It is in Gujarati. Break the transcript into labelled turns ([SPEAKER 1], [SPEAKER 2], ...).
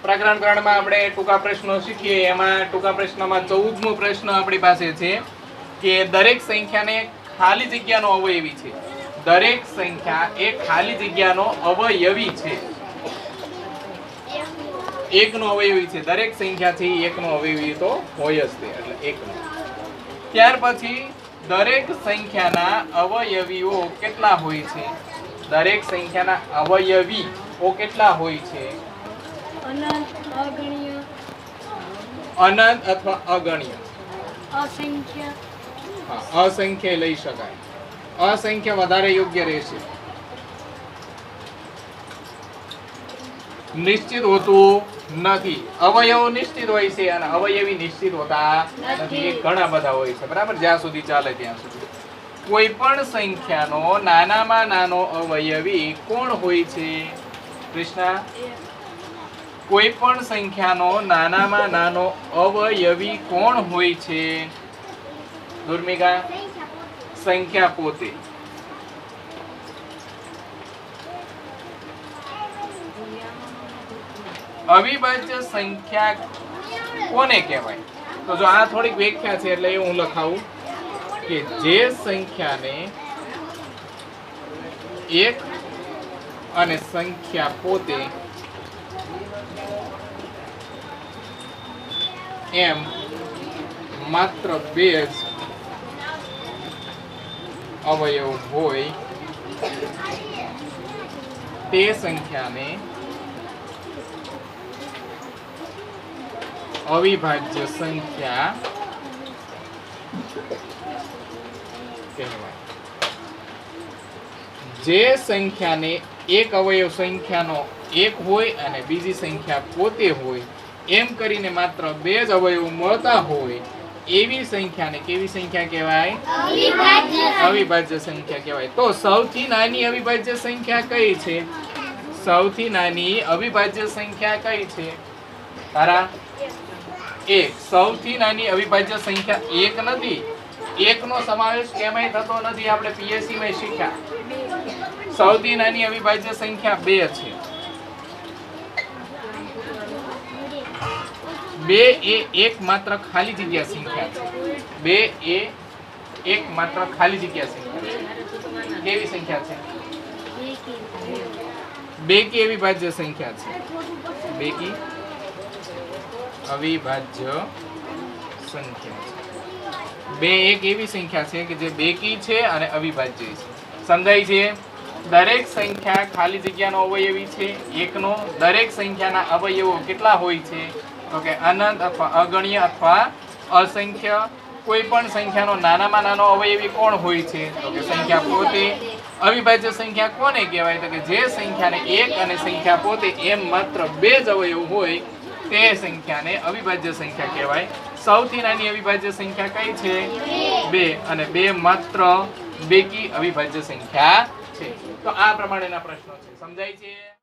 [SPEAKER 1] પ્રકરણ 3 માં આપણે ટૂંકા પ્રશ્નો શીખીએ એમાં ટૂંકા પ્રશ્નમાં 14મો પ્રશ્ન આપણી પાસે છે કે દરેક સંખ્યાને ખાલી જગ્યાનો અવયવી છે. દરેક સંખ્યા એ ખાલી જગ્યાનો અવયવી છે. એકનો અવયવી છે. દરેક સંખ્યા છે એકનો અવયવી તો હોય જ તે એટલે એકનો. ત્યાર પછી દરેક સંખ્યાના અવયવીઓ કેટલા હોય છે? દરેક સંખ્યાના અવયવીઓ કેટલા હોય છે?
[SPEAKER 2] અનંત, અગણ્ય,
[SPEAKER 1] અનંત અથવા અગણ્ય.
[SPEAKER 2] અસંખ્ય.
[SPEAKER 1] હા, અસંખ્ય લઈ શકાય. અસંખ્ય વધારે યોગ્ય રહેશે. નિશ્ચિત હોતું નથી. અવયવો નિશ્ચિત હોય છે અને અવયવી નિશ્ચિત હોતા નથી. એ ઘણા બધા હોય છે, બરાબર, જ્યાં સુધી ચાલે ત્યાં સુધી. કોઈ પણ સંખ્યાનો નાનામાં નાનો અવયવી કોણ હોય છે? કૃષ્ણા, કોઈ પણ સંખ્યાનો નાનામાં નાનો અવયવી કોણ હોય છે? દુર્મિકા, સંખ્યા પોતે. અવિભાજ્ય સંખ્યા કોને કહેવાય? તો જો આ થોડીક વ્યાખ્યા છે એટલે હું લખાવું કે જે સંખ્યાને એક અને સંખ્યા પોતે એમ માત્ર બે જ અવયવ હોય તે સંખ્યાને અવિભાજ્ય સંખ્યા કહેવાય. જે સંખ્યાને એક અવયવ સંખ્યાનો એક હોય અને બીજી સંખ્યા પોતે હોય એમ કરીને માત્ર બે જ અવયવ મળતા હોય એવી સંખ્યાને કેવી સંખ્યા કહેવાય? અવિભાજ્ય સંખ્યા કહેવાય. તો સૌથી નાની અવિભાજ્ય સંખ્યા કઈ છે? સૌથી નાની અવિભાજ્ય સંખ્યા કઈ છે? તારા એક. સૌથી નાની અવિભાજ્ય સંખ્યા એક નથી. એકનો સમાવેશ કેમાંય થતો નથી. આપણે પીએસસી માં શીખ્યા. સૌથી નાની અવિભાજ્ય સંખ્યા 2 છે. 2 એ એકમાત્ર ખાલી જગ્યા સંખ્યા છે. 2 એ એકમાત્ર ખાલી જગ્યા સંખ્યા છે. કેવી સંખ્યા છે? બેકી અવિભાજ્ય સંખ્યા છે. બેકી અવિભાજ્ય સંખ્યા છે. 2 એક એવી સંખ્યા છે કે જે બેકી છે અને અવિભાજ્ય છે. સમજાય છે? દરેક સંખ્યા ખાલી જગ્યાનો અવયવી છે એકનો. દરેક સંખ્યાના અવયવો કેટલા હોય છે? તો કે અનંત અથવા અગણ્ય અથવા અસંખ્ય. કોઈ પણ સંખ્યાનો નાનામાં નાનો અવયવી કોણ હોય છે? તો કે સંખ્યા પોતે. અવિભાજ્ય સંખ્યા કોને કહેવાય? તો કે જે સંખ્યાને એક અને સંખ્યા પોતે એમ માત્ર બે જ અવયવ હોય તે સંખ્યાને અવિભાજ્ય સંખ્યા કહેવાય. સૌથી નાની અવિભાજ્ય સંખ્યા કઈ છે? 2 અને 2 માત્ર બેકી અવિભાજ્ય સંખ્યા છે. તો આ પ્રમાણેના પ્રશ્નો છે. સમજાય છે?